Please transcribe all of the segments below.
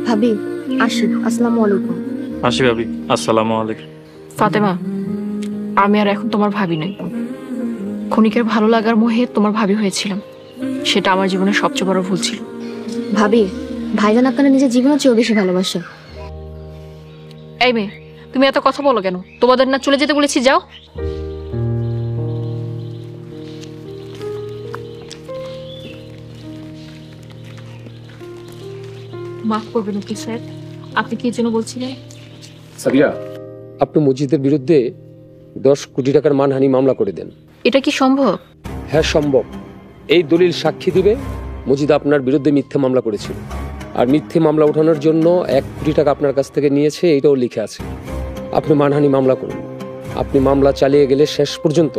ভাবি আসি, আসসালামু আলাইকুম। আসি ভাবি, আসসালামু আলাইকুম। ফাতেমা, আমি আর এখন তোমার ভাবি নই। ক্ষণিকের ভালো লাগার মোহে তোমার ভাবি হয়েছিলাম, সেটা আমার জীবনের সবচেয়ে বড় ভুল ছিল। ভাবি, ভাইজান আপনাকে নিজের জীবনের চেয়েও বেশি ভালোবাসে। এই মেয়ে, তুমি এত কথা বলো কেন? তোমাদের না চলে যেতে বলেছি, যাও। মাফ করবেন উকিল সাহেব, আপনি কি জন্য বলছিলেন? সাবিয়া, আপনি মসজিদের বিরুদ্ধে 10 কোটি টাকার মানহানি মামলা করে দেন। এটা কি সম্ভব? হ্যাঁ সম্ভব। এই দলিল সাক্ষী দিবে মসজিদ আপনার বিরুদ্ধে মিথ্যে মামলা করেছিল, আর মিথ্যে মামলা ওঠানোর জন্য 1 কোটি টাকা আপনার কাছ থেকে নিয়েছে, এটাও লিখে আছে। আপনি মানহানি মামলা করুন। আপনি মামলা চালিয়ে গেলে শেষ পর্যন্ত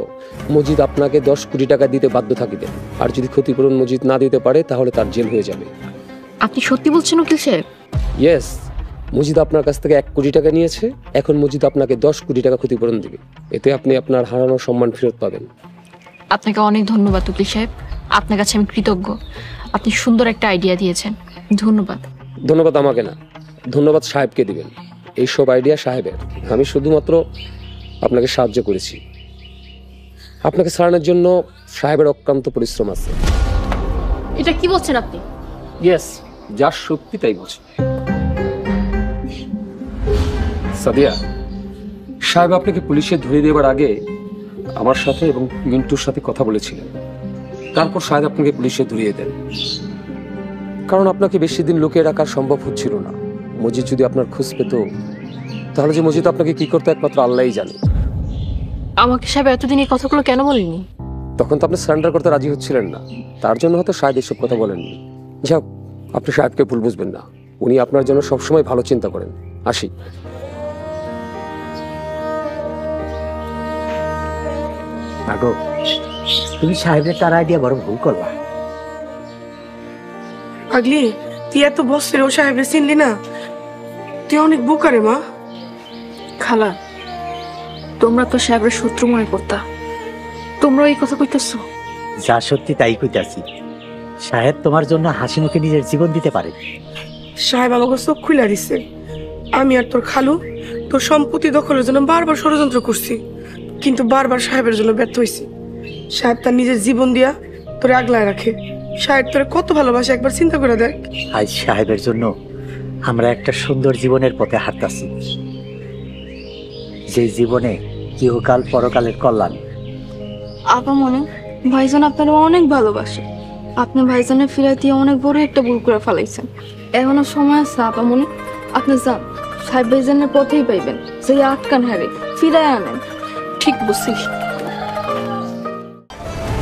মসজিদ আপনাকে 10 কোটি টাকা দিতে বাধ্য থাকিবে, আর যদি ক্ষতিপূরণ মসজিদ না দিতে পারে তাহলে তার জেল হয়ে যাবে। আপনি সত্যি বলছেন উকিল সাহেব? ইয়েস, মসজিদ আপনার কাছ থেকে 1 কোটি টাকা নিয়েছে, এখন মসজিদ আপনাকে 10 কোটি টাকা ক্ষতিপূরণ দিবে। এতে আপনি আপনার হারানো সম্মান ফেরত পাবেন। আপনাকে অনেক ধন্যবাদ উকিল সাহেব, আপনার কাছে আমি কৃতজ্ঞ। আপনি সুন্দর একটা আইডিয়া দিয়েছেন, ধন্যবাদ। ধন্যবাদ আমাকে না, ধন্যবাদ সাহেবকে দিবেন। এইসব আইডিয়া সাহেবের, আমি শুধুমাত্র আপনাকে সাহায্য করেছি। আপনাকে ছাড়ানোর জন্য সাহেবের অক্লান্ত পরিশ্রম আছে। এটা কি বলছেন আপনি? ইয়েস, যা সত্যি তাই বলছি। সাদিয়া, সাহেব আপনাকে পুলিশে ধরে দেওয়ার আগে আমার সাথে এবং মিন্টুর সাথে কথা বলেছিলেন। তারপর সাহেব আপনাকে পুলিশে ধরিয়ে দেন, কারণ আপনাকে বেশি দিন লুকিয়ে রাখা সম্ভব হচ্ছিল না। মসজিদ যদি আপনার খোঁজ পেত, তাহলে যে মসজিদ আপনাকে কি করতে একমাত্র আল্লাহই জানে। আমাকে সাহেব এতদিন এই কথাগুলো কেন বলেননি? তখন তো আপনি সারেন্ডার করতে রাজি হচ্ছিলেন না, তার জন্য হয়তো সাহেব এসব কথা বলেননি। যাক, আপনি সাহেবকে ভুল বুঝবেন না, উনি আপনার জন্য সবসময় ভালো চিন্তা করেন। আসি। আগো, তুমি সাহেবের তার আইডিয়া বড় ভুল করবা। পাগলি, তুই এত বছর ও সাহেবের চিনলি না? তুই অনেক বোকা রে মা। খালা, তোমরা তো সাহেবের শত্রু মনে করতা, তোমরা এই কথা কইতেছো? যা সত্যি তাই কইতাছি। সাহেব তোমার জন্য হাসি মুখে নিজের জীবন দিতে পারে। সাহেব আমাকে চোখ খুলে দিচ্ছে। আমি আর তোর খালু তোর সম্পত্তি দখলের জন্য বারবার ষড়যন্ত্র করছি, কিন্তু বারবার সাহেবের জন্য ব্যর্থ হয়েছি। সাহেব তার নিজের জীবন দিয়া তোরে আগলায় রাখে। সাহেব তোরে কত ভালোবাসে, একবার চিন্তা করে দেখ। আজ সাহেবের জন্য আমরা একটা সুন্দর জীবনের পথে হাঁটতাছি, যে জীবনে ইহকাল পরকালের কল্যাণ। আপা মনে ভাইজান আপনারা অনেক ভালোবাসে। আপনি ভাইজানের ফিরাই দিয়ে অনেক বড় একটা ভুল করে ফেলাইছেন। এখনো সময় আছে আপা মনে, আপনি যান, সাহেব ভাইজানের পথেই পাইবেন। সেই আটকান হারে ফিরাই আনেন। ঠিক বুঝছিস।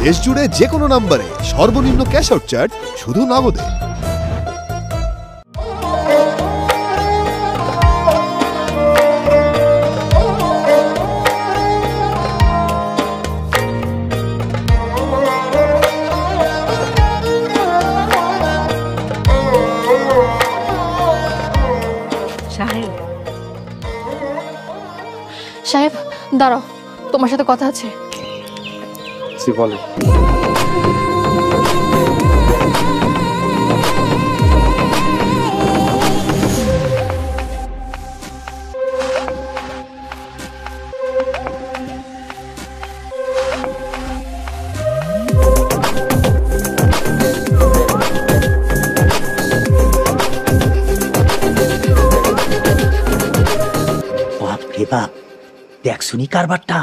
দেশ জুড়ে যে কোনো নম্বরে সর্বনিম্ন ক্যাশ আউট চার্জ শুধু নগদে। সাহেব দাঁড়াও, তোমার সাথে কথা আছে। বলে বাপ, দেখ শুনি কারবারটা।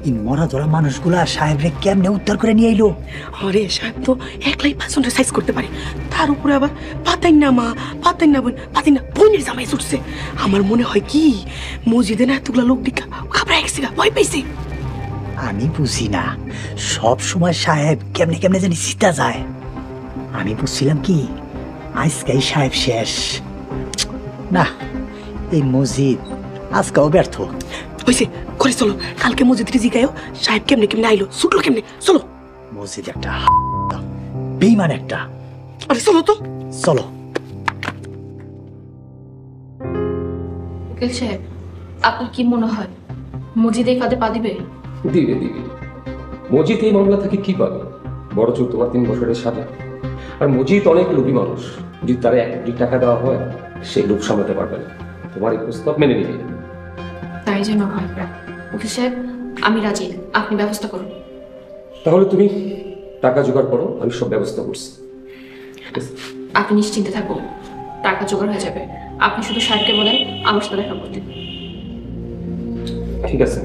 এই মরা ধরা মানুষগুলা সাহেবরে কেমনে উদ্ধার করে নিয়ে এলো? আরে সাহেব তো একলাই পাঁচজনের সাইজ করতে পারে, তার উপরে আবার পাতাই না মা, পাতাই না বোন, পাতাই না বোনের জামাই ছুটছে। আমার মনে হয় কি মসজিদে না এতগুলা লোক দেখা ঘাবড়ায় গেছে, ভয় পাইছে। আমি বুঝি না সব সময় সাহেব কেমনে কেমনে জানি সিটা যায়। আমি বুঝছিলাম কি আজকে সাহেব শেষ। না, এই মসজিদ আজকেও ব্যর্থ হয়েছে। করে চলো, কালকে মসজিদে জিগায়ও সাহেব কেমনে কেমনে আইলো, ছুটলো কেমনে। চলো, মসজিদ একটা বেঈমান একটা। আরে চলো তো, চলো। উকিল সাহেব, আপনার কি মনে হয় মসজিদ এই ফাঁদে পা দিবে? দিবে দিবে। মসজিদ এই মামলা থেকে কি পাবে? বড় জোর তোমার 3 বছরের সাজা। আর মসজিদ অনেক লোভী মানুষ, যদি তারা 1 কোটি টাকা দেওয়া হয় সে লোভ সামলাতে পারবে না। তোমার এই প্রস্তাব মেনে নিবে। তাই যেন হয়। উকিল সাহেব, আমি রাজি, আপনি ব্যবস্থা করুন। তাহলে তুমি টাকা জোগাড় করো, আমি সব ব্যবস্থা করছি। আপনি নিশ্চিন্তে থাকুন, টাকা জোগাড় হয়ে যাবে। আপনি শুধু সাহেবকে বলেন আমার সাথে দেখা করতে। ঠিক আছে।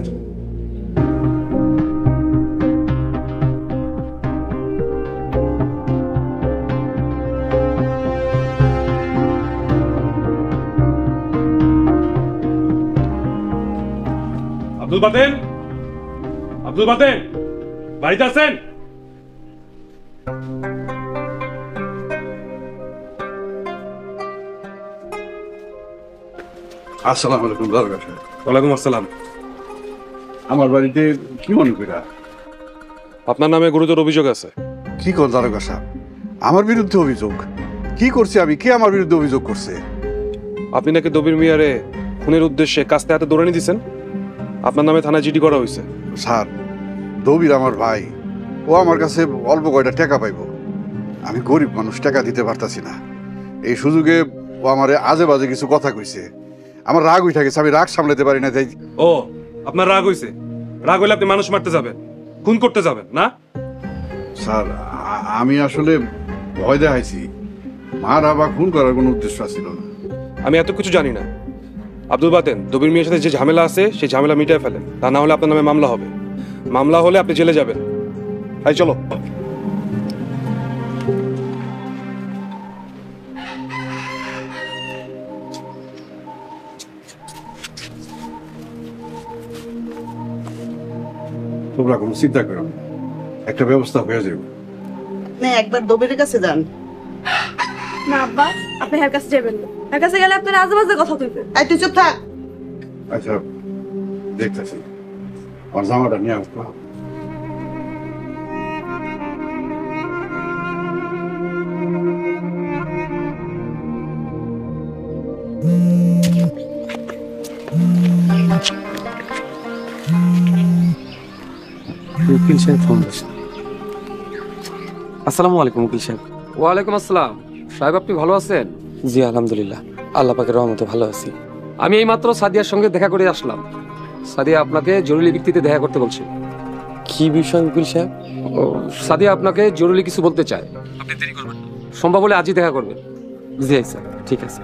আব্দুল বাতেন, আব্দুল বাতেন, বাড়িতে আছেন? আসসালামু আলাইকুম দারোগা সাহেব। ওয়ালাইকুম আসসালাম। আমার বাড়িতে কি মনে কইরা? আপনার নামে গুরুতর অভিযোগ আছে। কি কর দারোগা সাহেব? আমার বিরুদ্ধে অভিযোগ? কি করছে আমি? কে আমার বিরুদ্ধে অভিযোগ করছে? আপনি নাকি দবির মিয়ারে খুনের উদ্দেশ্যে কাস্তে হাতে দৌড়ানি দিয়েছেন। আপনার নামে থানায় জিডি করা হয়েছে। স্যার, দবির আমার ভাই, ও আমার কাছে অল্প কয়টা টাকা পাইব। আমি গরিব মানুষ, টাকা দিতে পারতাছি না। এই সুযোগে ও আমারে আজে বাজে কিছু কথা কইছে। আমার রাগ উঠে গেছে, আমি রাগ সামলাতে পারি না। তাই ও, আপনার রাগ হইছে? রাগ হইলে আপনি মানুষ মারতে যাবেন, খুন করতে যাবেন না? স্যার, আমি আসলে ভয় দেখাইছি। মারা বা খুন করার কোনো উদ্দেশ্য ছিল না। আমি এত কিছু জানি না। আব্দুল বাতেন, দবির মিয়ার সাথে যে ঝামেলা আছে সেই ঝামেলা মিটায় ফেলেন, তা না হলে আপনার নামে মামলা হবে। মামলা হলে আপনি জেলে যাবেন। তাই চলো। তোমরা কোনো চিন্তা করো না, একটা ব্যবস্থা হয়ে যাবে। না, একবার দবির কাছে যান। না আব্বা, আপনি এর কাছে যাবেন না। এর কাছে গেলে আপনার আজেবাজে কথা কইবে। এই তুই চুপ থাক। আচ্ছা, দেখতেছি। আমার জামাটা নিয়ে আসবো। উকিল সাহেব ফোন করছে। আসসালামু আলাইকুম উকিল সাহেব। ওয়ালাইকুম আসসালাম। সাহেব, আপনি ভালো আছেন? জি আলহামদুলিল্লাহ, আল্লাহ পাকের রহমতে ভালো আছি। আমি এইমাত্র সাদিয়ার সঙ্গে দেখা করে আসলাম। সাদিয়া আপনাকে জরুরি ভিত্তিতে দেখা করতে বলছে। কি বিষয় উকিল সাহেব? ও, সাদিয়া আপনাকে জরুরি কিছু বলতে চায়। আপনি দেরি করবেন না, সম্ভব হলে আজই দেখা করবেন। জি স্যার, ঠিক আছে।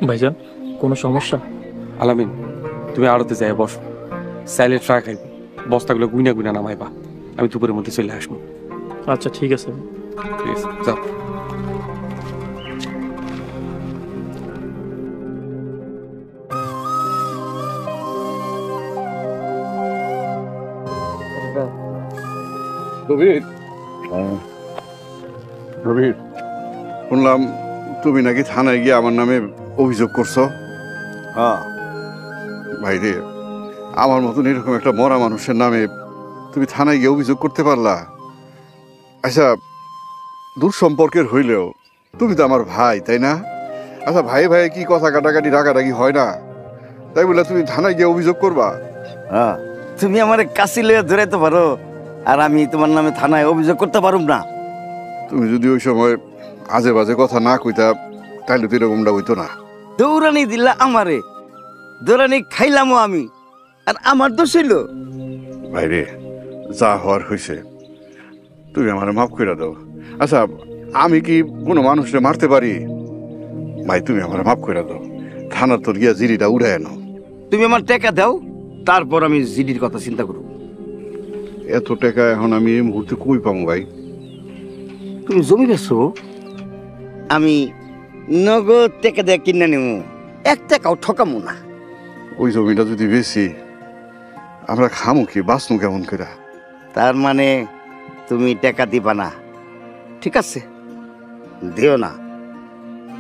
ভাইজান, কোনো সমস্যা? আলামিন, তুমি আড়তে যাই বসো, সাইলেন্ট ট্রাক খাইবে, বস্তাগুলো গুইনা গুইনা নামাইবা। আমি দুপুরের মধ্যে চলে আসবো। আচ্ছা ঠিক আছে। ঠিক আছে, যাও। রবির, রবির, শুনলাম তুমি নাকি থানায় গিয়ে আমার নামে অভিযোগ করছো। হ্যাঁ ভাই রে, আমার মতন এরকম একটা মরা মানুষের নামে তুমি থানায় গিয়ে অভিযোগ করতে পারলা? আচ্ছা, দূর সম্পর্কের হইলেও তুমি তো আমার ভাই, তাই না? আচ্ছা, ভাই ভাই কি কথা কাটাকাটি রাগারাগি হয় না? তাই বলে তুমি থানায় গিয়ে অভিযোগ করবা? হ্যাঁ, তুমি আমার কাছে লইয়া ধরাইতে পারো আর আমি তোমার নামে থানায় অভিযোগ করতে পারুম না? তুমি যদি ওই সময় আজে বাজে কথা না কইতা তাইলে তো এরকমটা হইতো না। দৌড়ানি দিলা আমারে, দৌড়ানি খাইলামও আমি, আর আমার দোষ হইল? ভাইরে, যা হওয়ার হয়েছে, তুমি আমার মাফ করে দাও। আচ্ছা, আমি কি কোনো মানুষকে মারতে পারি? ভাই, তুমি আমার মাফ করে দাও। থানার তোর গিয়া জিরিটা উড়ায় নাও। তুমি আমার টাকা দাও, তারপর আমি জিডির কথা চিন্তা করব। এত টাকা এখন আমি এই মুহূর্তে কই পাবো ভাই? তুমি জমি বেছো? আমি নগদ টাকা দিয়ে কিনে নেব, এক টাকাও ঠকামো না। ওই জমিটা যদি বেশি, আমরা খামো কি, বাঁচনো কেমন করে? তার মানে তুমি টাকা দিবা না? ঠিক আছে, দিও না।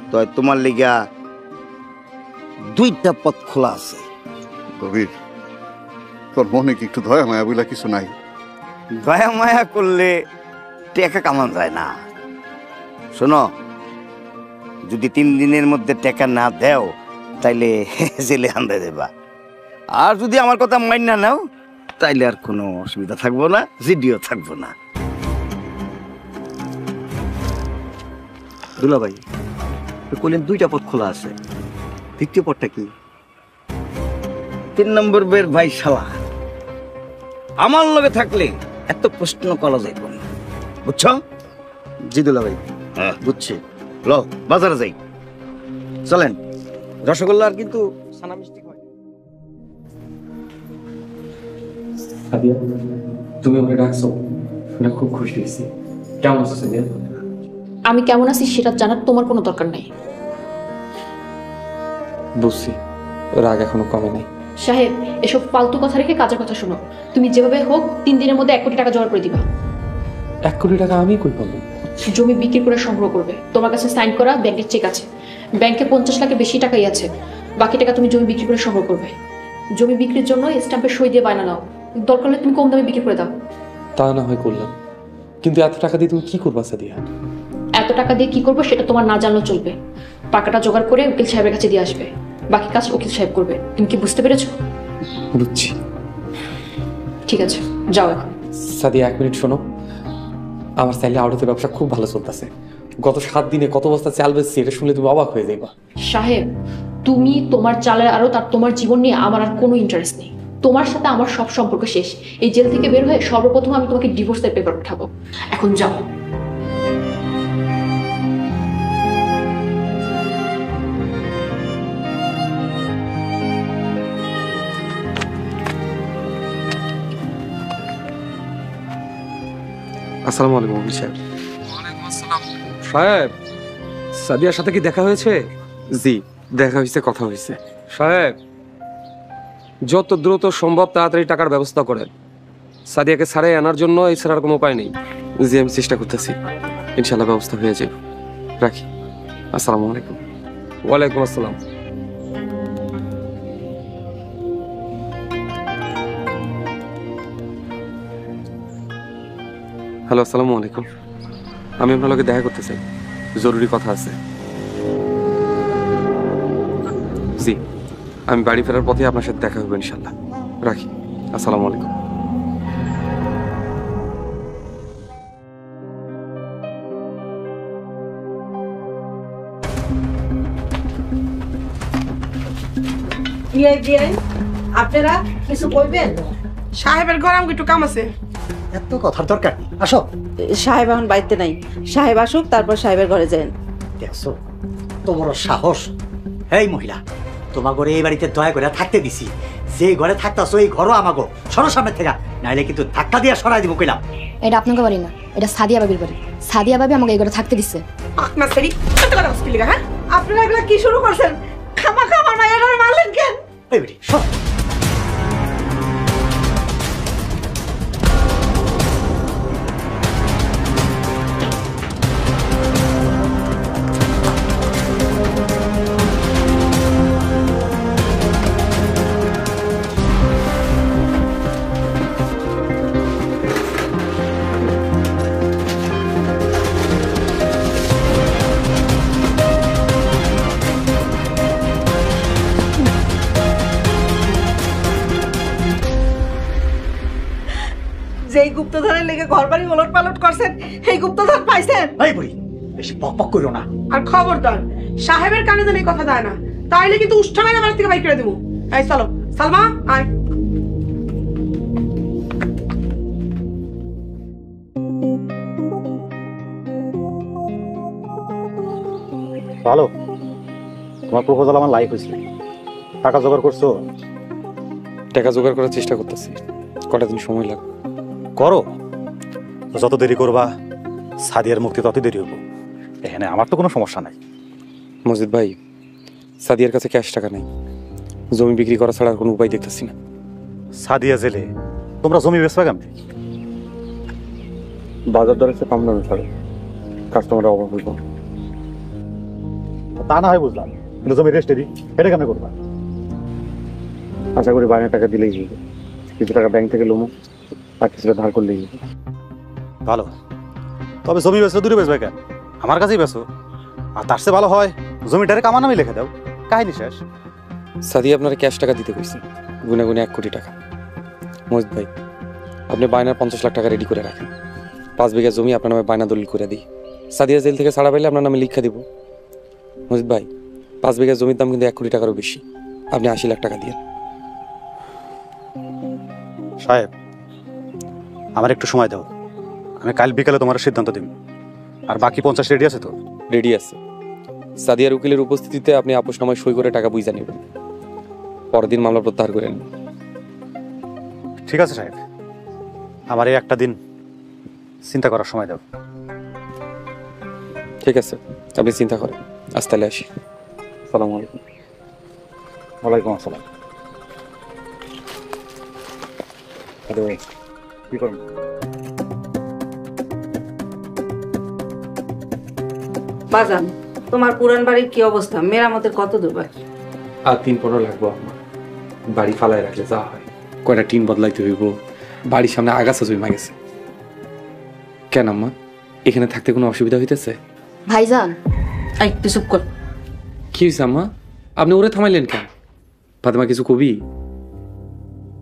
তো তোমার লিগা দুইটা পথ খোলা আছে। কবির, তোর মনে কি একটু দয়া মায়া বইলা কিছু নাই? দয়া মায়া করলে টাকা কামান যায় না। শোনো, যদি 3 দিনের মধ্যে টাকা না দেও তাইলে জেলে আনতে দেবা, আর যদি আমার কথা মাইন না নাও তাইলে আর কোনো অসুবিধা থাকবো না, জিডিও থাকবো না। দুলা ভাই, আপনি কইলেন 2টা পথ খোলা আছে, 3য় পথটা কি? 3 নম্বর বের ভাই শালা আমার লগে থাকলে এত প্রশ্ন করা যাইব না, বুঝছো? জি দুলা ভাই। হ্যাঁ বুঝছি। ল বাজারে যাই, চলেন। রসগোল্লা আর কিন্তু ছানা মিষ্টি খাই। সাদিয়া, তুমি আমাকে ডাকছো, শুনে খুব খুশি হয়েছি। কেমন আছো সাদিয়া? আমি কেমন আছি সেটা জানার তোমার কোনো দরকার নাই। বুঝছি, রাগ এখনো কমে নাই। সাহেব, এসব ফালতু কথা রেখে কাজের কথা শোনো। তুমি যেভাবে হোক 3 দিনের মধ্যে 1 কোটি টাকা জোগাড় করে দিবা। 1 কোটি টাকা আমি কই পাবো? জমি বিক্রি করে সংগ্রহ করবে। তোমার কাছে সাইন করা ব্যাংকের চেক আছে, ব্যাংকে 50 লাখের বেশি টাকাই আছে। বাকি টাকা তুমি জমি বিক্রি করে সংগ্রহ করবে। জমি বিক্রির জন্য স্ট্যাম্পে সই দিয়ে বায়না নাও, দরকার হলে তুমি কম দামে বিক্রি করে দাও। তা না হয় করলাম, কিন্তু এত টাকা দিয়ে তুমি কি করবা সাদিয়া? এত টাকা দিয়ে কি করবো সেটা তোমার না জানলেও চলবে। টাকাটা জোগাড় করে উকিল সাহেবের কাছে দিয়ে আসবে, বাকি কাজ উকিল সাহেব করবে। তুমি কি বুঝতে পেরেছো? বুঝছি। ঠিক আছে, যাও এখন। সাদিয়া 1 মিনিট শোনো, আমার চাইলে আউটের ব্যবসা খুব ভালো চলতেছে। গত 7 দিনে কত বস্তা চাল বেচছি, এটা শুনলে তুমি অবাক হয়ে যাইবা। সাহেব, তুমি তোমার চালের আরো তার তোমার জীবন নিয়ে আমার আর কোনো ইন্টারেস্ট নেই। তোমার সাথে আমার সব সম্পর্ক শেষ। এই জেল থেকে বের হয়ে সর্বপ্রথম আমি তোমাকে ডিভোর্সের পেপার পাঠাবো। এখন যাও। আসসালামু আলাইকুম অফিস সাহেব। ওয়ালাইকুম আসসালাম। সাহেব, সাদিয়ার সাথে কি দেখা হয়েছে? জি, দেখা হয়েছে, কথা হয়েছে। সাহেব, যত দ্রুত সম্ভব তাড়াতাড়ি টাকার ব্যবস্থা করেন। সাদিয়াকে ছাড়াই আনার জন্য এছাড়া আর কোনো উপায় নেই। জি, আমি চেষ্টা করতেছি, ইনশাল্লাহ ব্যবস্থা হয়ে যাবে। রাখি, আসসালামু আলাইকুম। ওয়ালাইকুম আসসালাম। হ্যালো, আসসালামু আলাইকুম। আমি আপনার লগে দেখা করতে চাই, জরুরি কথা আছে। জি, আমি বাড়ি ফেরার পথে আপনার সাথে দেখা হবে ইনশাল্লাহ। রাখি, আসসালামু আলাইকুম। আপনারা কিছু কইবেন? সাহেবের ঘর আমাকে একটু কাম আছে। এত কথার দরকার নেই, আসো। সাহেব এখন বাড়িতে নাই, সাহেব আসুক তারপর সাহেবের ঘরে যান। দেখছো তো বড় সাহস। এই মহিলা, তোমার ঘরে এই বাড়িতে দয়া করে থাকতে দিছি, যে ঘরে থাকতাছো এই ঘরও আমাগো। সরো সামনে থেকে, নাইলে কিন্তু ধাক্কা দিয়ে সরাই দিব কইলাম। এটা আপনাকে বাড়ি না, এটা সাদিয়া বাবির বাড়ি। সাদিয়া বাবি আমাকে এই ঘরে থাকতে দিচ্ছে। আপনার সেরি কত কথা মুশকিল হ্যাঁ? আপনারা এগুলা কি শুরু করছেন? খামাখা আমার মায়ের মারলেন কেন? এই বেটি সর। যেই গুপ্তধনের লেগে ঘর বাড়ি ওলট পালট করছেন, এই গুপ্তধন পাইছেন? এই বুড়ি, বেশি বকবক করো না। আর খবরদার সাহেবের কানে যেন এই কথা দেয় না, তাইলে কিন্তু উষ্ঠামের বাড়ি থেকে বাইর করে দেবো। এই চলো সালমা, আয়। ভালো, তোমার প্রপোজাল আমার লাইক হয়েছে। টাকা জোগাড় করছো? টাকা জোগাড় করার চেষ্টা করতেছি, কটা দিন সময় লাগবে। করো, যত দেরি করবা সাদিয়ার মুক্তি তত দেরি হবো। এখানে আমার তো কোনো সমস্যা নাই। মজিদ ভাই, সাদিয়ার কাছে ক্যাশ টাকা নেই, জমি বিক্রি করা ছাড়া আর কোনো উপায় দেখতেছি না। সাদিয়া জেলে, তোমরা জমি বেচবা কেমনে? বাজার দরে কম দামে ছাড়ো, কাস্টমারের অভাব হইব। তা না হয় বুঝলাম, কিন্তু জমি রেজিস্ট্রি এটা কেমনে করবা? আশা করি বাইরে টাকা দিলেই হবে, কিছু টাকা ব্যাংক থেকে লোমো আর কিছুটা ধার করলেই হবে। ভালো, তবে জমি বেচলে দূরে বেচবে কেন? আমার কাছেই বেচো। আর তার চেয়ে ভালো হয় জমিটারে কামার নামে লিখে দাও, কাহিনী শেষ। সাদিয়া আপনারা ক্যাশ টাকা দিতে কইছি, গুনে গুনে 1 কোটি টাকা। মজিদ ভাই, আপনি বায়নার 50 লাখ টাকা রেডি করে রাখেন। 5 বিঘা জমি আপনার নামে বায়না দলিল করে দিই। সাদিয়া জেল থেকে ছাড়া পাইলে আপনার নামে লিখা দিব। মজিদ ভাই 5 বিঘা জমির দাম কিন্তু 1 কোটি টাকারও বেশি, আপনি 80 লাখ টাকা দিয়ে। সাহেব আমার একটু সময় দাও, আমি কাল বিকালে তোমার সিদ্ধান্ত দিব। আর বাকি 50 রেডি আছে তো? রেডি আছে। সাদিয়ার উকিলের উপস্থিতিতে আপনি আপোষনামায় সই করে টাকা বুঝা নেবেন, পরের দিন মামলা প্রত্যাহার করে নেবেন। ঠিক আছে সাহেব, আমার এই একটা দিন চিন্তা করার সময় দাও। ঠিক আছে, আপনি চিন্তা করেন। আজ তাহলে আসি। আসসালামু আলাইকুম। ওয়ালাইকুম আসসালাম। কি করুন? বাজান, তোমার পুরান বাড়ির কি অবস্থা? মেরামতের কত দূর বাকি? আর 3-15 লাগবো আমার। বাড়ি ফালায় রাখলে যা হয়, কয়টা টিন বদলাইতে হইব, বাড়ির সামনে আগাছা জমা গেছে। কেন আম্মা, এখানে থাকতে কোনো অসুবিধা হইতেছে? ভাইজান একটু চুপ কর। কি হয়েছে আম্মা, আপনি ওরে থামাইলেন কেন? ফাতেমা কিছু কবি?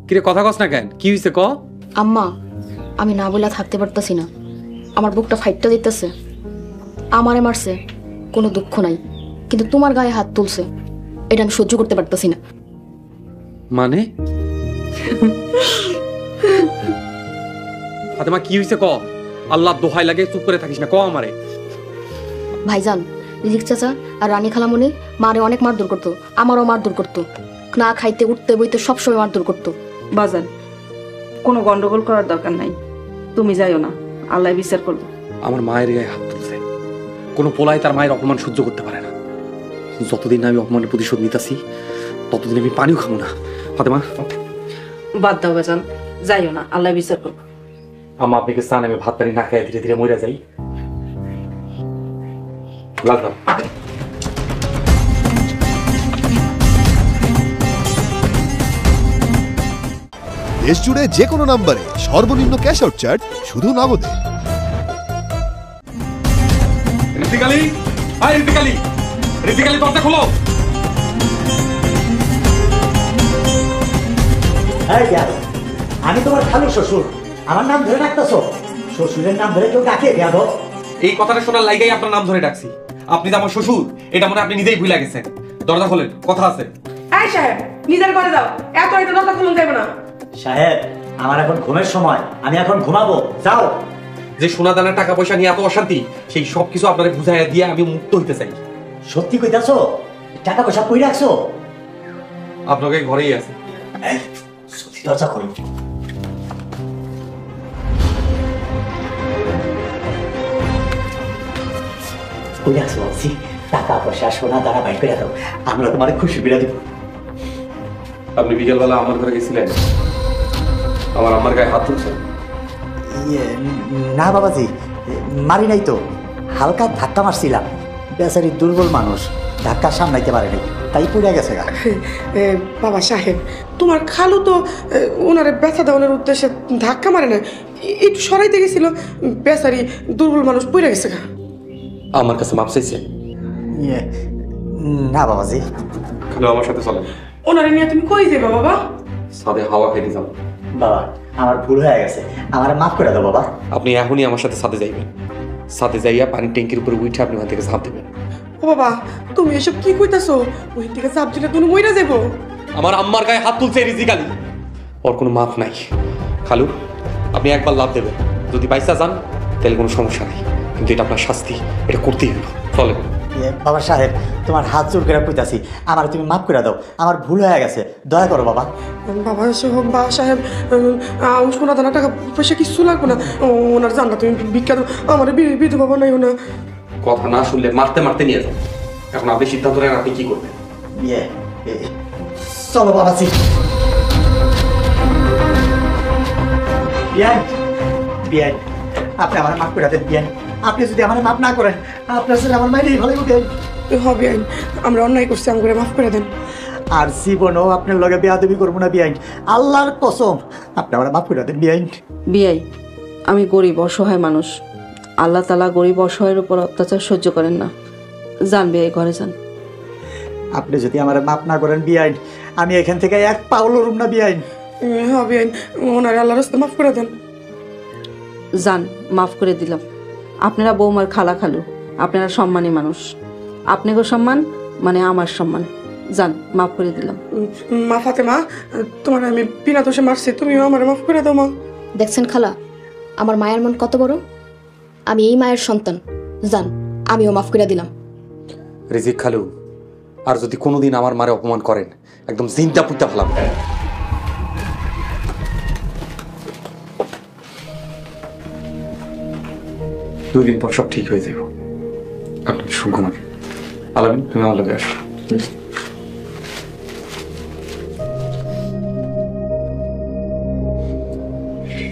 কিরে কথা কস না কেন, কি হয়েছে ক? আম্মা, আমি না বলে থাকতে পারতাছি না, আমার বুকটা ফাইটটা দিতেছে। আমারে মারছে, কোনো দুঃখ নাই, কিন্তু তোমার গায়ে হাত তুলছে, এটা আমি সহ্য করতে পারতাছি না। মানে ফাতেমা কি হয়েছে ক? আল্লাহ দোহাই লাগে, চুপ করে থাকিস না, ক আমারে। ভাইজান, রিজিক চাচা আর রানী খালামণি মারে অনেক মারধর করতো, আমারও মারধর করতো, না খাইতে উঠতে বইতে সবসময় মারধর করতো। বাজান, কোনো গন্ডগোল করার দরকার নাই, তুমি যাইও না, আল্লাহ বিচার করবো। আমার মায়ের গায়ে হাত তুলছে, কোনো পোলাই তার মায়ের অপমান সহ্য করতে পারে না। যতদিন আমি অপমানের প্রতিশোধ নিতেছি ততদিন আমি পানিও খাবো না। ফাতেমা বাদ দাও বাজান, যাইও না, আল্লাহ বিচার করবো। আম্মা আপনি কি চান আমি ভাত পানি না খেয়ে ধীরে ধীরে মরে যাই? লাগলাম। দেশ জুড়ে যে কোনো নম্বরে সর্বনিম্ন ক্যাশ আউট চার্জ শুধু নগদে। ঋতিকালি, হাই ঋতিকালি, ঋতিকালি দরজা খোলো। আমি তোমার খালু শ্বশুর, আমার নাম ধরে ডাকতেছো? শ্বশুরের নাম ধরে কেউ ডাকে বেয়াদব? এই কথাটা শোনার লাইগাই আপনার নাম ধরে ডাকছি। আপনি যে আমার শ্বশুর এটা মনে আপনি নিজেই ভুলে গেছেন। দরজা খোলেন, কথা আছে। এই সাহেব, নিজের ঘরে যাও, এত এটা দরজা খুলুন যাবে না। সাহেব, আমার এখন ঘুমের সময়, আমি এখন ঘুমাবো, যাও। যে সোনা দানা টাকা পয়সা নিয়ে এত অশান্তি, সেই সব কিছু আপনাকে বুঝাইয়া দিয়ে আমি মুক্ত হইতে চাই। সত্যি কইতাছো? টাকা পয়সা কই রাখছো? আপনাকে ঘরেই আছে। সত্যি দরজা খোলো। কই রাখছো বলছি? টাকা পয়সা সোনা দানা বাইর করে দাও, আমরা তোমার খুশি বিরা দিব। আপনি বিকেলবেলা আমার ঘরে গেছিলেন, আমার আম্মার গায়ে হাত তুলছেন? না বাবাজি, মারি নাই তো, হালকা ধাক্কা মারছিলাম। বেচারি দুর্বল মানুষ, ধাক্কা সামলাইতে পারে নাই, তাই পড়ে গেছে গা। বাবা সাহেব, তোমার খালু তো ওনারে ব্যথা দেওয়ানোর উদ্দেশ্যে ধাক্কা মারে না, একটু সরাইতে গেছিল, বেচারি দুর্বল মানুষ পড়ে গেছে গা। আমার কাছে মাপ চাইছে? না বাবাজি। খালু আমার সাথে চলেন। ওনারে নিয়ে তুমি কই যাবে বাবা? সাদে হাওয়া খাইতে যাব। বাবা, আমার ভুল হয়ে গেছে, আমার মাফ করে দাও বাবা। আপনি এখনই আমার সাথে সাথে যাইবেন, সাথে যাইয়া পানির ট্যাঙ্কির উপরে উঠে আপনি ওখান থেকে ঝাঁপ দেবেন। ও বাবা, তুমি এসব কি কইতাছো? ওই থেকে চাপ দিলে তুমি মইরা যাবো। আমার আম্মার গায়ে হাত তুলছে রিজিকালি, ওর কোনো মাফ নাই। খালু, আপনি একবার লাভ দেবেন, যদি পয়সা যান তাহলে কোনো সমস্যা নেই, কিন্তু এটা আপনার শাস্তি, এটা করতেই হবে। চলেন। বাবা সাহেব, তোমার হাত জোর করে কইতাছি, আমার তুমি মাফ করে দাও, আমার ভুল হয়ে গেছে, দয়া করো বাবা। বাবা সাহেব, সোনা দানা টাকা পয়সা কিছু লাগবে না, ওনার জান না, তুমি ভিক্ষা দাও, আমার বিধবা বানাইও না। কথা না শুনলে মারতে মারতে নিয়ে যান। এখন আপনি সিদ্ধান্ত নেন আপনি কি করবেন। চলো বাবাজি। বিয়ান, আপনি আমার মাফ করে দেন বিয়ান। আপনি যদি আমার মাফ না করেন, আপনার ছেলে আমার মাইরেই ভালো উঠেন হবে। আমরা অন্যায় করছি, আমাকে মাফ করে দেন। আর জীবনও আপনার লগে বেয়াদবি করবো না বিয়ান, আল্লাহর কসম, আপনি আমার মাফ করে দেন বিয়ান। বিয়াই, আমি গরিব অসহায় মানুষ, আল্লাহ তাআলা গরিব অসহায়ের উপর অত্যাচার সহ্য করেন না। যান বিয়াই, ঘরে যান। আপনি যদি আমার মাফ না করেন বিয়ান, আমি এখান থেকে এক পাও লড়ুম না বিয়ান। হ্যাঁ বিয়ান, ওনার আল্লাহর রাস্তায় মাফ করে দেন। যান, মাফ করে দিলাম। আপনারা বৌমার খালা খালু, আপনারা সম্মানী মানুষ, আপনাকেও সম্মান মানে আমার সম্মান। যান, মাফ করে দিলাম। মা ফাতেমা, তোমার আমি বিনা দোষে মারছি, তুমিও আমার মাফ করে দাও মা। দেখছেন খালা, আমার মায়ের মন কত বড়। আমি এই মায়ের সন্তান। যান, আমিও মাফ করে দিলাম। রিজিক খালু, আর যদি কোনোদিন আমার মারে অপমান করেন একদম জিন্দা পুঁতা ফেলাম। 2 দিন পর সব ঠিক হয়ে যাব। আপনার সুকুমার আলামিন, তুমি আমার লগে আসো।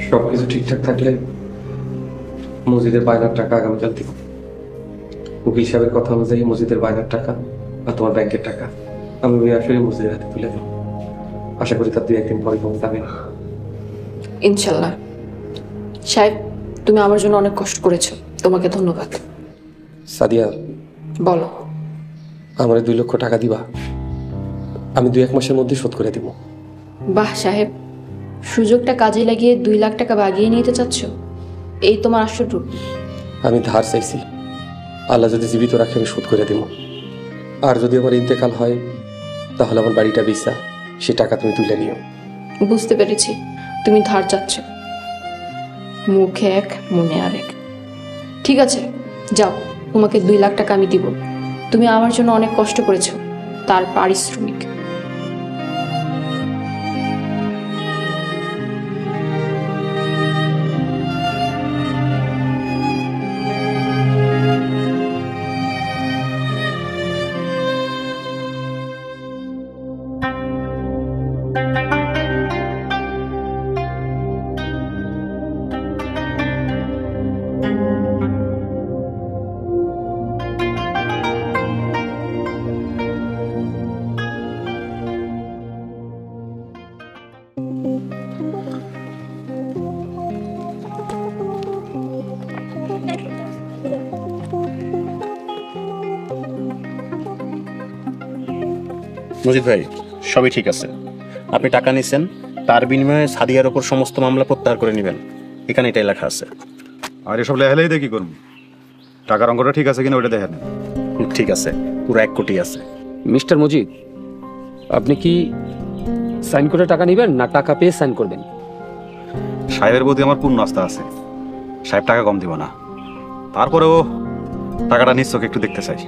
সবকিছু ঠিকঠাক থাকলে মসজিদের বায়নার টাকা আগামীকাল দিব। উকিল সাহেবের কথা অনুযায়ী মসজিদের বায়নার টাকা আর তোমার ব্যাংকের টাকা আমি ওই আসলে মসজিদের হাতে তুলে দেব। আশা করি তার 2-1 দিন পরে পৌঁছে যাবে। ইনশাল্লাহ। সাহেব, তুমি আমার জন্য অনেক কষ্ট করেছো, তোমাকে ধন্যবাদ। সাদিয়া, বলো। আমার 2 লক্ষ টাকা দিবা? আমি 2-1 মাসের মধ্যে শোধ করে দিব। বাহ সাহেব, সুযোগটা কাজে লাগিয়ে 2 লাখ টাকা বাগিয়ে নিতে চাচ্ছ? এই তোমার আশ্চর্য। আমি ধার চাইছি, আল্লাহ যদি জীবিত রাখে আমি শোধ করে দিব। আর যদি আমার ইন্তেকাল হয় তাহলে আমার বাড়িটা বেচা সে টাকা তুমি তুলে নিও। বুঝতে পেরেছি, তুমি ধার চাচ্ছ। মুখে এক মনে আরেক। ঠিক আছে, যাও, তোমাকে 2 লাখ টাকা আমি দিব। তুমি আমার জন্য অনেক কষ্ট করেছো, তার পারিশ্রমিক। মজিদ ভাই, সবই ঠিক আছে। আপনি টাকা নিছেন, তার বিনিময়ে সাদিয়ার ওপর সমস্ত মামলা প্রত্যাহার করে নেবেন। এখানে এটাই লেখা আছে। আর এসব লেখালেই দিয়ে কি করবো? টাকার অঙ্কটা ঠিক আছে কিনা ওটা দেখেন। ঠিক আছে, পুরো 1 কোটি আছে। মিস্টার মজিদ, আপনি কি সাইন করে টাকা নেবেন না টাকা পেয়ে সাইন করবেন? সাহেবের প্রতি আমার পূর্ণ আস্থা আছে। সাহেব টাকা কম দিব না, তারপরেও টাকাটা নিশ্চয় একটু দেখতে চাই।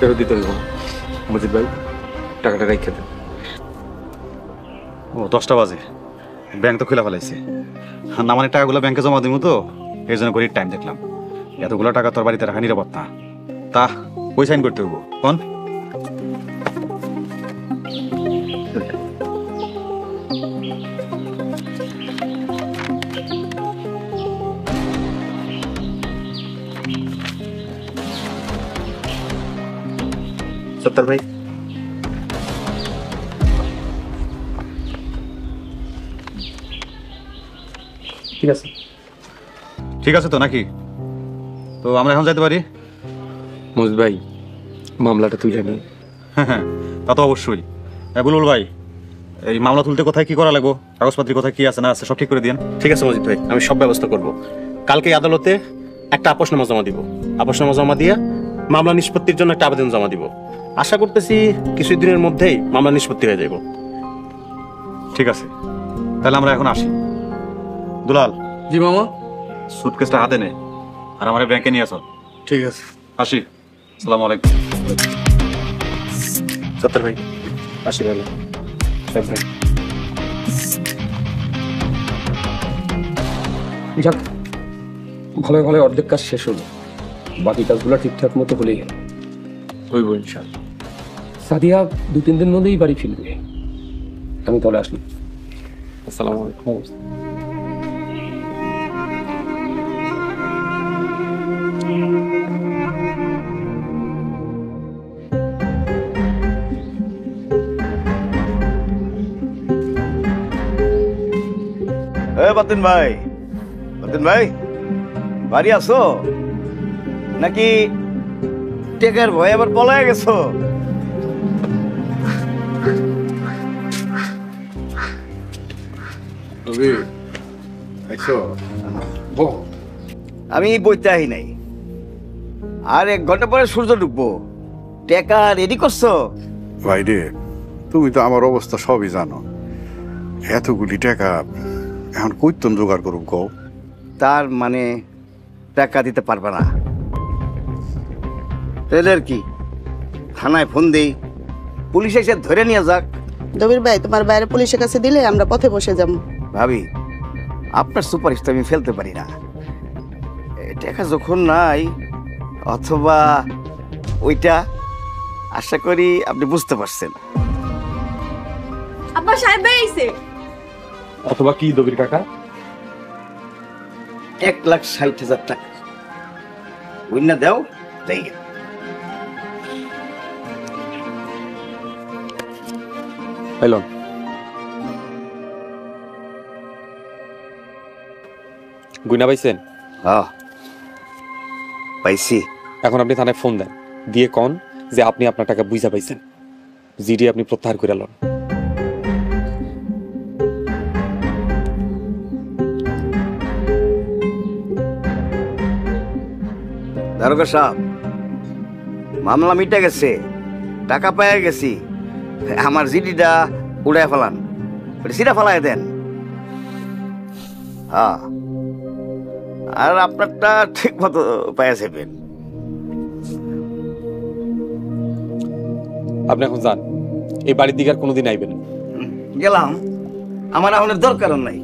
ফেরত দিতে হইব না মজিদ ভাই, টাকাটা রেখে দেন। ও 10টা বাজে, ব্যাংক তো খোলা ফেলাইছে না, মানে টাকাগুলো ব্যাংকে জমা দিব তো, এই জন্য করে টাইম দেখলাম। এতগুলো টাকা তোর বাড়িতে রাখা নিরাপদ না। তা ওই সাইন করতে হইব কোন? সত্তর ভাই, ঠিক আছে। ঠিক আছে তো নাকি? তো আমরা এখন যাইতে পারি? মজিদ ভাই, মামলাটা তুলে নিন। হ্যাঁ, তা তো অবশ্যই। বুলবুল ভাই, এই মামলা তুলতে কোথায় কি করা লাগবো, কাগজপত্র কোথায় কি আছে না আছে সব ঠিক করে দিন। ঠিক আছে মজিদ ভাই, আমি সব ব্যবস্থা করব। কালকে আদালতে একটা আপোষনামা জমা দিব। আপোষনামা জমা দিয়ে মামলা নিষ্পত্তির জন্য একটা আবেদন জমা দিব। আশা করতেছি কিছুদিনের মধ্যেই মামলা নিষ্পত্তি হয়ে যাব। ঠিক আছে, তাহলে আমরা এখন আসি। দুলাল। জি মামা। সুটকেসটা হাতে নে আর আমার ব্যাংকে নিয়ে আসো। ঠিক আছে, আসি। আসসালামু আলাইকুম। সত্তর ভাই, আসি ভাই। ভাই, যাক, ভালো ভালো অর্ধেক কাজ শেষ হলো, বাকি কাজগুলো ঠিকঠাক মতো হলেই হইব ইনশাআল্লাহ। সাদিয়া 2-3 দিন মধ্যেই বাড়ি ফিরবে। আমি তাহলে আসলাম। আসসালামু আলাইকুম। বাতিন ভাই, বাতিন ভাই, বাড়ি আছো নাকি টেকার ভয় আবার পলায় গেছো? আমি বইতে আহি নাই, আর 1 ঘন্টা পরে সূর্য ডুববো। টেকা রেডি করছো? ভাই রে, তুমি তো আমার অবস্থা সবই জানো। এতগুলি টাকা এখন কইতন জোগাড় করুক কও। তার মানে টাকা দিতে পারবে না? তাহলে আর কি, থানায় ফোন দেই, পুলিশ এসে ধরে নিয়ে যাক। দবির ভাই, তোমার বাইরে পুলিশের কাছে দিলে আমরা পথে বসে যাব। ভাবি, আপনার সুপারিশ তো আমি ফেলতে পারি না। টাকা যখন নাই, অথবা ওইটা, আশা করি আপনি বুঝতে পারছেন। আব্বা সাহেব বেরিয়েছে। অথবা কি দবির কাকা? 1,60,000 টাকা বুঝনা দাও, তাই হ্যালো, গুইনা পাইছেন? হ্যাঁ পাইছি। এখন আপনি থানায় ফোন দেন, দিয়ে কন যে আপনি আপনার টাকা বুঝা পাইছেন, জিডি আপনি প্রত্যাহার করে লন। দারোগা সাহেব, মামলা মিটে গেছে, টাকা পেয়ে গেছি। আমার জিডিটা উড়াই ফেলান, সিটা ফেলাই দেন। হ্যাঁ, আর আপনারটা ঠিক মতো পেয়ে যাবেন। আপনি এখন যান, এই বাড়ির দিকে আর কোনোদিন আইবেন। গেলাম, আমার এখন দরকার নাই।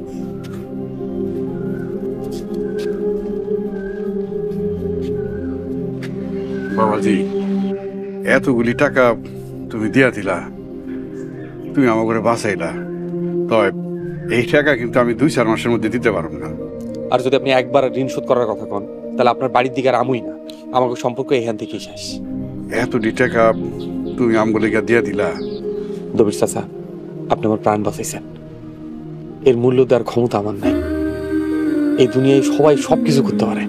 বাবাজি, এতগুলি টাকা তুমি দিয়া দিলা, তুমি আমার করে বাঁচাইলা, তবে এই টাকা কিন্তু আমি 2-4 মাসের মধ্যে দিতে পারবো না। আর যদি আপনি একবার ঋণ শোধ করার কথা কন, তাহলে আপনার বাড়ির দিকে আর আমুই না, আমাকে সম্পর্ক এখান থেকেই শেষ। এতটি টাকা তুমি আমগুলি দিয়া দিলা। দবির চাচা, আপনি আমার প্রাণ বাঁচাইছেন, এর মূল্য দেওয়ার ক্ষমতা আমার নাই। এই দুনিয়ায় সবাই সবকিছু করতে পারে,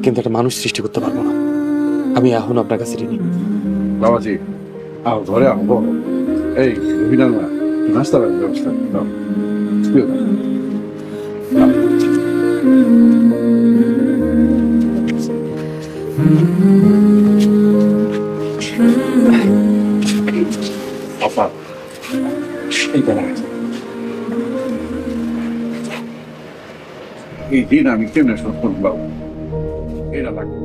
কিন্তু একটা মানুষ সৃষ্টি করতে পারবো না। আমি এখন আপনার কাছে ঋণী। বাবাজি, ঘরে আসবো, এই নাস্তা ব্যবস্থা দাও। এই দিন আমি কেমনে শোধ করবো বাবু, এটা লাগবে।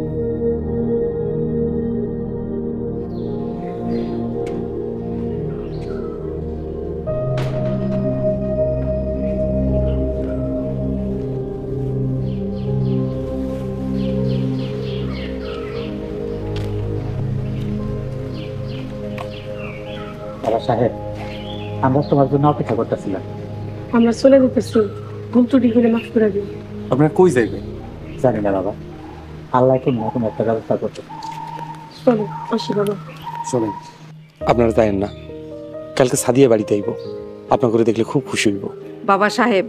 বাবা সাহেব, আমরা তোমার জন্য অপেক্ষা করতেছিলাম। আমরা চলে যেতেছি, ভুল ত্রুটি হলে মাফ করে দিন। আপনারা কই যাইবেন? জানি না বাবা, আল্লাহ কোনো না কোনো একটা ব্যবস্থা করতে। চলো আসি বাবা। চলেন। আপনারা যায়েন না, কালকে সাদিয়া বাড়িতে আইব, আপনার করে দেখলে খুব খুশি হইব। বাবা সাহেব,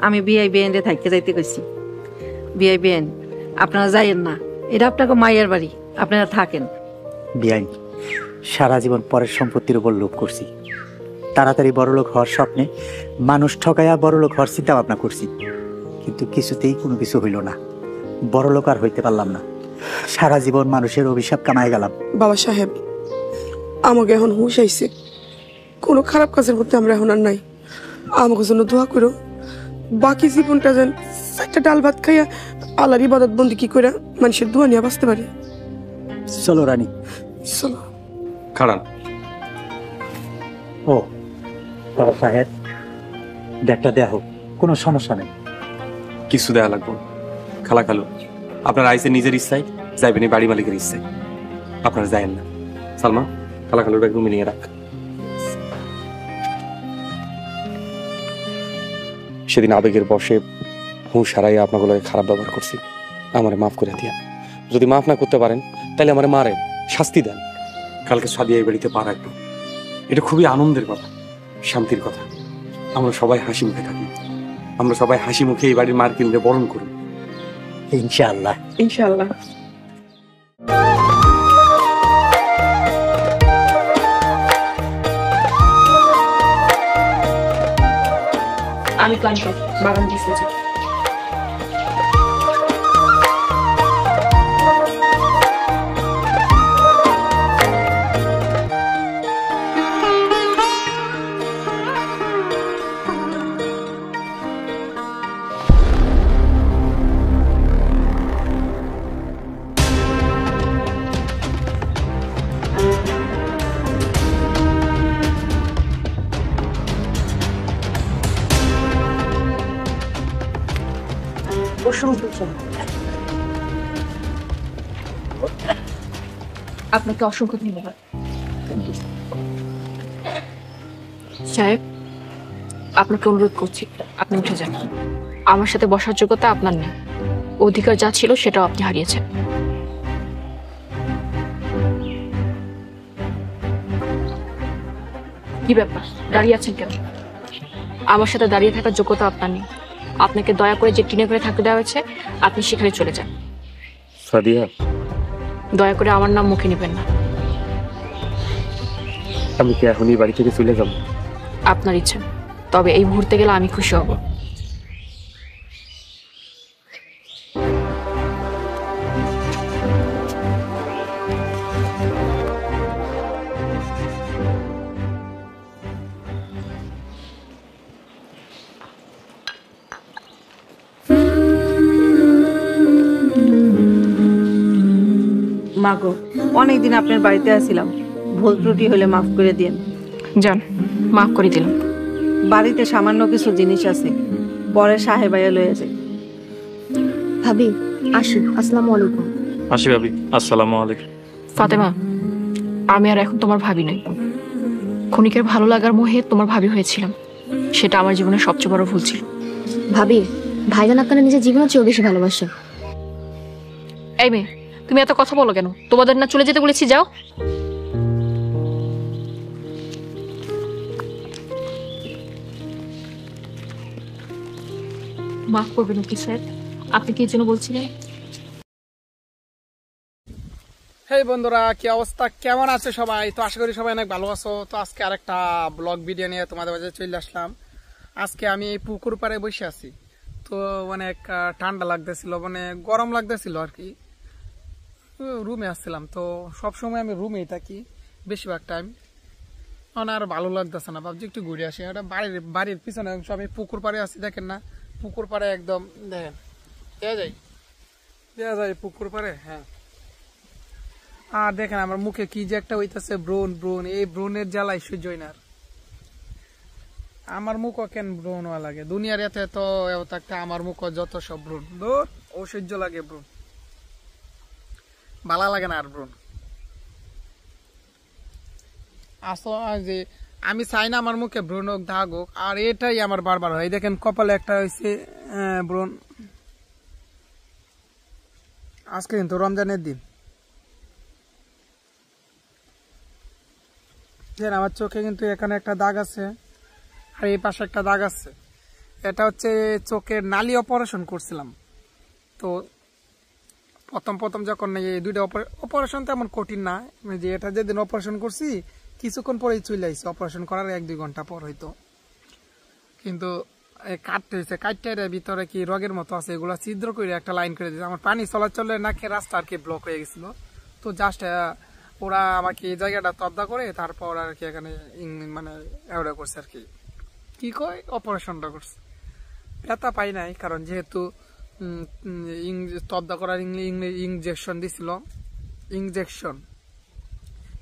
আমি বিআইবিএন রে থাকতে যাইতে কইছি। বিআইবিএন, আপনারা যাইয়েন না, এটা আপনাকে মায়ের বাড়ি, আপনারা থাকেন। বিআইন, সারা জীবন পরের সম্পত্তির উপর লোভ করছি, তাড়াতাড়ি বড়লোক হওয়ার স্বপ্নে মানুষ ঠকাইয়া বড়লোক হওয়ার চিন্তা ভাবনা করছি, কিন্তু কিছুতেই কোনো কিছু হইল না। বড়লোক আর হইতে পারলাম না, সারা জীবন মানুষের অভিশাপ কামাই গেলাম। বাবা সাহেব, আমাকে এখন হুঁশ আইছে, কোনো খারাপ কাজের মধ্যে আমরা এখন আর নাই। আমাকে জন্য দোয়া করো, বাকি জীবনটা যেন 4টা ডাল ভাত খাইয়া আল্লাহর ইবাদত বন্দি কি করে মানুষের দোয়া নিয়ে বাঁচতে পারে। চলো রানী, চলো। খাড়ান। ও বাবা সাহেব, ব্যাগটা দেয়া হোক, কোনো সমস্যা নেই। কিছু দেয়া লাগবো। খালা খালু, আপনার আইসে নিজের ইচ্ছায় যাইবেন, এই বাড়ি মালিকের ইচ্ছায় আপনারা যায়েন না। সালমা, খালা খালুর ব্যাগ রুমে নিয়ে রাখ। সেদিন আবেগের বসে হুঁশ হারাইয়া আপনাগুলো খারাপ ব্যবহার করছি, আমারে মাফ করে দিয়া। যদি মাফ না করতে পারেন তাহলে আমারে মারেন, শাস্তি দেন। কালকে সাদিয়া এই বাড়িতে পা রাখবো, এটা খুবই আনন্দের কথা, শান্তির কথা। আমরা সবাই হাসি মুখে থাকি। আমরা সবাই হাসি মুখে এই বাড়ির মার্কিনদের বরণ করি। ইনশাআল্লাহ। ইনশাআল্লাহ। আমি ক্লান্ত, বাগান দিতে যাই। আপনাকে অসংখ্য ধন্যবাদ সাহেব। আপনাকে অনুরোধ করছি, আপনি উঠে যান। আমার সাথে বসার যোগ্যতা আপনার নেই, অধিকার যা ছিল সেটাও আপনি হারিয়েছেন। কি ব্যাপার, দাঁড়িয়ে আছেন কেন? আমার সাথে দাঁড়িয়ে থাকার যোগ্যতা আপনার নেই। আপনাকে দয়া করে যে টিনে ঘরে থাকতে দেওয়া হয়েছে আপনি সেখানে চলে যান। সাদিয়া, দয়া করে আমার নাম মুখে নেবেন না। আমি কি এখনই বাড়ি থেকে চলে যাব? আপনার ইচ্ছা, তবে এই মুহূর্তে গেলে আমি খুশি হব। মাগো, অনেকদিন আপনার বাড়িতে আসছিলাম, ভুল ত্রুটি হলে মাফ করে দিন। যান, মাফ করে দিলাম। বাড়িতে সামান্য কিছু জিনিস আছে, পরে সাহেবাইয়া লয়ে যায়। ভাবি আসি, আসসালামু আলাইকুম। আসি ভাবি, আসসালামু আলাইকুম। ফাতেমা, আমি আর এখন তোমার ভাবি নই। ক্ষণিকের ভালো লাগার মোহে তোমার ভাবি হয়েছিলাম, সেটা আমার জীবনের সবচেয়ে বড় ভুল ছিল। ভাবি, ভাইজান আপনারা নিজের জীবনের চেয়েও বেশি ভালোবাসে। এই মেয়ে, তুমি এত কথা বলো কেন? তোমাদের না চলে যেতে বলেছি, যাও। মাফ করবেন কি স্যার, আপনি কি জন্য বলছিলেন? হেই বন্ধুরা, কি অবস্থা, কেমন আছে সবাই? তো আশা করি সবাই অনেক ভালো আছো। তো আজকে আরেকটা ব্লগ ভিডিও নিয়ে তোমাদের মাঝে চলে আসলাম। আজকে আমি এই পুকুর পাড়ে বসে আছি। তো অনেক ঠান্ডা লাগতেছিল, মানে গরম লাগতেছিল আর কি। রুমে আসছিলাম, তো সবসময় আমি রুমেই থাকি বেশিরভাগ টাইম। মানে আর ভালো লাগতেছে না, ভাবছি একটু ঘুরে আসি। একটা বাড়ির পিছনে অংশ, আমি পুকুর পাড়ে আছি, দেখেন না? পুকুর পাড়ে একদম দেখেন, দেয়া যায় পুকুর পাড়ে। হ্যাঁ, আর দেখেন আমার মুখে কি যে একটা হইতেছে, ব্রণ ব্রণ। এই ব্রণের জ্বালাই সহ্য হয় না। আমার মুখও কেন ব্রণ হওয়া লাগে? দুনিয়ার এত এত একটা আমার মুখও যত সব ব্রণ, অসহ্য লাগে ব্রণ, ভালো লাগে না আর ব্রণ। যে আমি চাই না আমার মুখে ব্রণ হোক, দাগ হোক, আর এটাই আমার বারবার হয়। দেখেন কপালে একটা হয়েছে ব্রণ। আজকে কিন্তু রমজানের দিন, আমার চোখে কিন্তু এখানে একটা দাগ আছে, আর এই পাশে একটা দাগ আছে। এটা হচ্ছে চোখের নালি অপারেশন করছিলাম। তো প্রথম যখন এই দুইটা অপারেশন তেমন কঠিন না, যে এটা যেদিন অপারেশন করছি কিছুক্ষণ পরেই চলে আসছে, অপারেশন করার 1-2 ঘন্টা পর হয়তো। কিন্তু কাটতে হয়েছে, কাটটার ভিতরে কি রগের মতো আছে, এগুলো ছিদ্র করে একটা লাইন করে দিয়েছে। আমার পানি চলাচলের নাকের রাস্তা আর কি ব্লক হয়ে গেছিল। তো জাস্ট ওরা আমাকে এই জায়গাটা তদ্দা করে তারপর আর কি এখানে মানে এওটা করছে আর কি, কি কয় অপারেশনটা করছে। ব্যথা পাই নাই, কারণ যেহেতু তদ্দা করার ইঞ্জেকশন দিছিল, ইঞ্জেকশন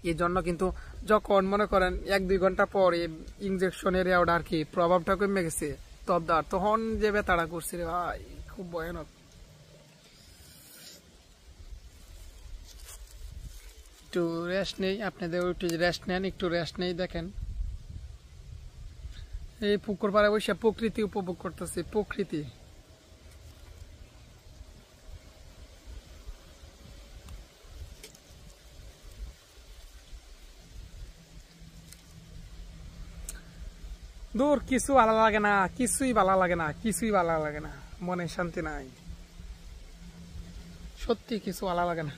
এই জন্য। কিন্তু যখন মনে করেন 1-2 ঘন্টা পর এই ইঞ্জেকশনের এওটা আর কি প্রভাবটা কমে গেছে তদ্দার, তখন যে ব্যথাটা করছে রে ভাই, খুব ভয়ানক। একটু রেস্ট নেই, আপনাদের একটু রেস্ট নেন, একটু রেস্ট নেই। দেখেন এই পুকুর পাড়ে বসে প্রকৃতি উপভোগ করতেছি, প্রকৃতি। দূর কিছু ভালো লাগে না, কিছুই ভালো লাগে না, কিছুই ভালো লাগে না, মনে শান্তি নাই, সত্যি কিছু ভালো লাগে না।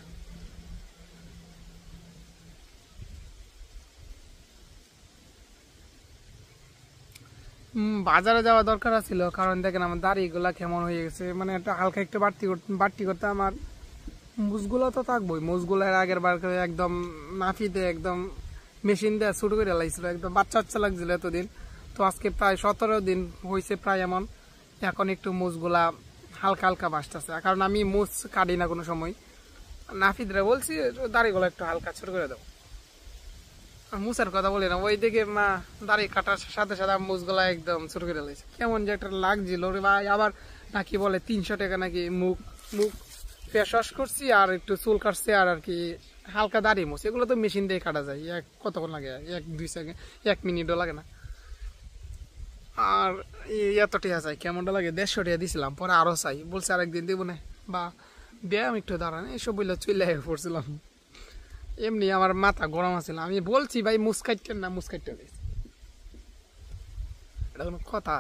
বাজারে যাওয়া দরকার ছিল, কারণ দেখেন আমার দাড়িগুলা কেমন হয়ে গেছে, মানে একটা হালকা একটু বাড়তি করতে আমার মুজগুলো তো থাকবোই, মুজগুলো আগের বার করে একদম নাফিতে একদম মেশিন দিয়ে ছোট করে লাগছিল, একদম বাচ্চা বাচ্চা লাগছিল এতদিন। তো আজকে প্রায় 17 দিন হয়েছে প্রায় এমন, এখন একটু মুজগুলা হালকা হালকা বাসতেছে, কারণ আমি মুজ কাটি না কোনো সময়। নাফিদরা বলছি দাড়িগুলো একটু হালকা ছোট করে দেবো, মুসার কথা বলি না, ওই দিকে মা দাড়ি কাটার সাথে সাথে মুজগুলা একদম ছোট করে লাগছে, কেমন যে একটা লাগছিল রে ভাই। আবার নাকি বলে 300 টাকা নাকি মুখ ফেস ওয়াশ করছি আর একটু চুল কাটছে আর কি হালকা দাড়ি মুছ, এগুলো তো মেশিন দিয়ে কাটা যায়, কতক্ষণ লাগে, 1-2 সেকেন্ড, 1 মিনিটও লাগে না। আর এত টাকা চাই, কেমনটা লাগে, 150 টাকা দিছিলাম, পরে আরো চাই, বলছে আরেকদিন দিব না, বা ব্যায়াম একটু দাঁড়ান, এইসব বললে চলে পড়ছিলাম। এমনি আমার মাথা গরম আছিল, আমি বলছি ভাই মুসকাইটেন না, মুসকাইটে দিয়েছি, এটা কোনো কথা?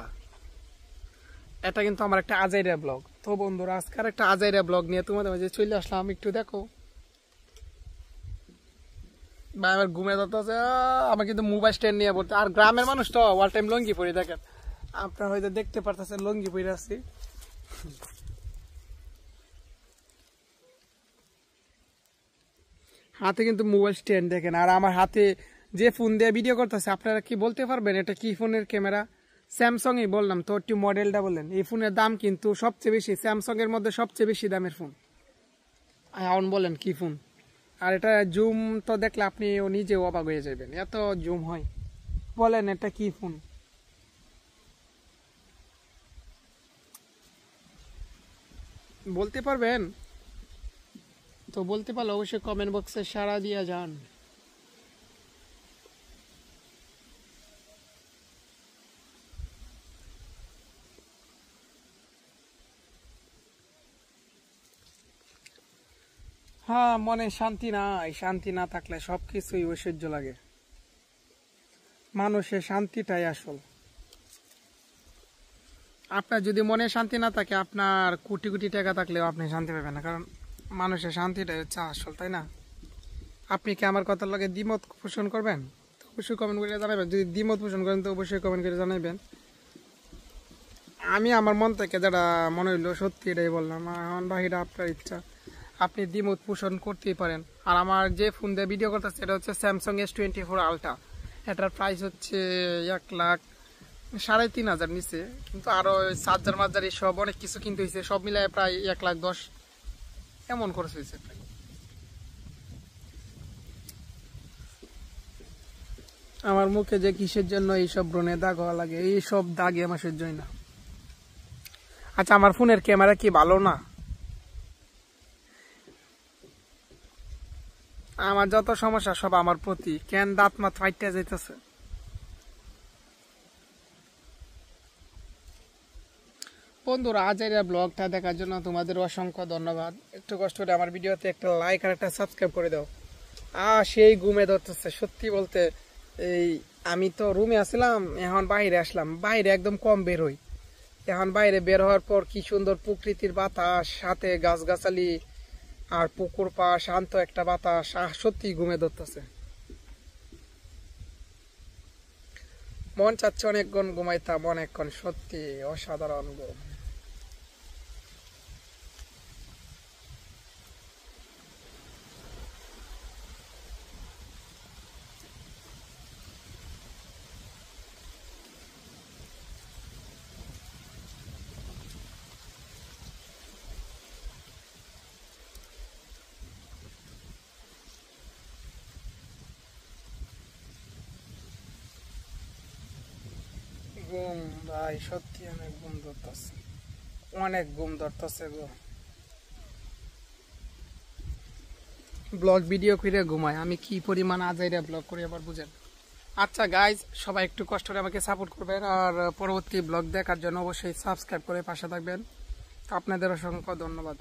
এটা কিন্তু আমার একটা আজাইরা ব্লগ। তো বন্ধুরা আজকের একটা আজাইরা ব্লগ নিয়ে তোমাদের মাঝে চলে আসলাম, একটু দেখো ভাই আমার ঘুমে যাচ্ছে, আমার কিন্তু মোবাইল স্ট্যান্ড নিয়ে পড়তে, আর গ্রামের মানুষ তো অল টাইম লঙ্গি পরে, দেখেন আপনারা হয়তো দেখতে পারতেছেন লঙ্গি পরে আছি। হাতে কিন্তু মোবাইল স্ট্যান্ড দেখেন, আর আমার হাতে যে ফোন দিয়ে ভিডিও করতেছে, আপনারা কি বলতে পারবেন এটা কি ফোনের ক্যামেরা? স্যামসাং এই বললাম তো, একটু মডেলটা বললেন। এই ফোনের দাম কিন্তু সবচেয়ে বেশি, স্যামসাং এর মধ্যে সবচেয়ে বেশি দামের ফোন। এখন বলেন কি ফোন? আর এটা জুম তো দেখলে আপনি নিজে অবাক হয়ে যাবেন, এত জুম হয়। বলেন এটা কি ফোন? বলতে পারবেন? তো বলতে পারলে অবশ্যই কমেন্ট বক্সে সাড়া দিয়ে যান। হ্যাঁ, মনে শান্তি নাই, শান্তি না থাকলে সবকিছুই ঐশ্বর্য লাগে। মানুষের শান্তিটাই আসল। আপনার যদি মনে শান্তি না থাকে, আপনার কোটি কোটি টাকা থাকলেও আপনি শান্তি পাবেন না, কারণ মানুষের শান্তিটাই হচ্ছে আসল, তাই না? আপনি কি আমার কথার লাগে দ্বিমত পোষণ করবেন? তো অবশ্যই কমেন্ট করে জানাবেন। যদি দ্বিমত পোষণ করেন তো অবশ্যই কমেন্ট করে জানাবেন। আমি আমার মন থেকে যেটা মনে হইলো সত্যি এটাই বললাম, এখন বাহিরে আপনার ইচ্ছা, আপনি দ্বিমত পোষণ করতেই পারেন। আর আমার যে ফোন দিয়ে ভিডিও করতেছে এটা হচ্ছে স্যামসাং S24 আলট্রা, এটার প্রাইস হচ্ছে 1,03,500 নিচে, কিন্তু আরো চার্জার মার্জার সব অনেক কিছু কিনতে হয়েছে, সব মিলায় প্রায় 1,10,000 এমন খরচ হয়েছে প্রায়। আমার মুখে যে কিসের জন্য এইসব ব্রণে দাগ হওয়া লাগে, এইসব দাগ আমার সহ্যই না। আচ্ছা, আমার ফোনের ক্যামেরা কি ভালো না? আমার যত সমস্যা সব আমার প্রতি, কেন দাঁত মাত ফাইটে যাইতেছে। বন্ধুরা আজের ব্লগটা দেখার জন্য তোমাদের অসংখ্য ধন্যবাদ। একটু কষ্ট করে আমার ভিডিওতে একটা লাইক আর একটা সাবস্ক্রাইব করে দাও। সেই ঘুমে ধরতেছে সত্যি বলতে। এই আমি তো রুমে আসলাম, এখন বাইরে আসলাম, বাইরে একদম কম বের হই। এখন বাইরে বের হওয়ার পর কি সুন্দর প্রকৃতির বাতাস, সাথে গাছগাছালি আর পুকুর পা, শান্ত একটা বাতাস, সত্যি ঘুমে ধরতেছে। মন চাচ্ছে অনেকক্ষণ ঘুমাইতাম, অনেকক্ষণ, সত্যি অসাধারণ ঘুম। ঘুম ভাই, সত্যি অনেক ঘুম ধরতেছে, অনেক ঘুম ধরতেছে গো। ব্লগ ভিডিও করে ঘুমায়, আমি কি পরিমাণ আজাইরা ব্লগ করি আবার বুঝেন। আচ্ছা গাইজ, সবাই একটু কষ্ট করে আমাকে সাপোর্ট করবেন, আর পরবর্তী ব্লগ দেখার জন্য অবশ্যই সাবস্ক্রাইব করে পাশে থাকবেন। আপনাদের অসংখ্য ধন্যবাদ।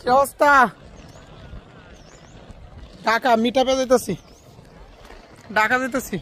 কি অবস্থা? ঢাকা মিটাপে যাইতেছি, ঢাকা যাইতেছি।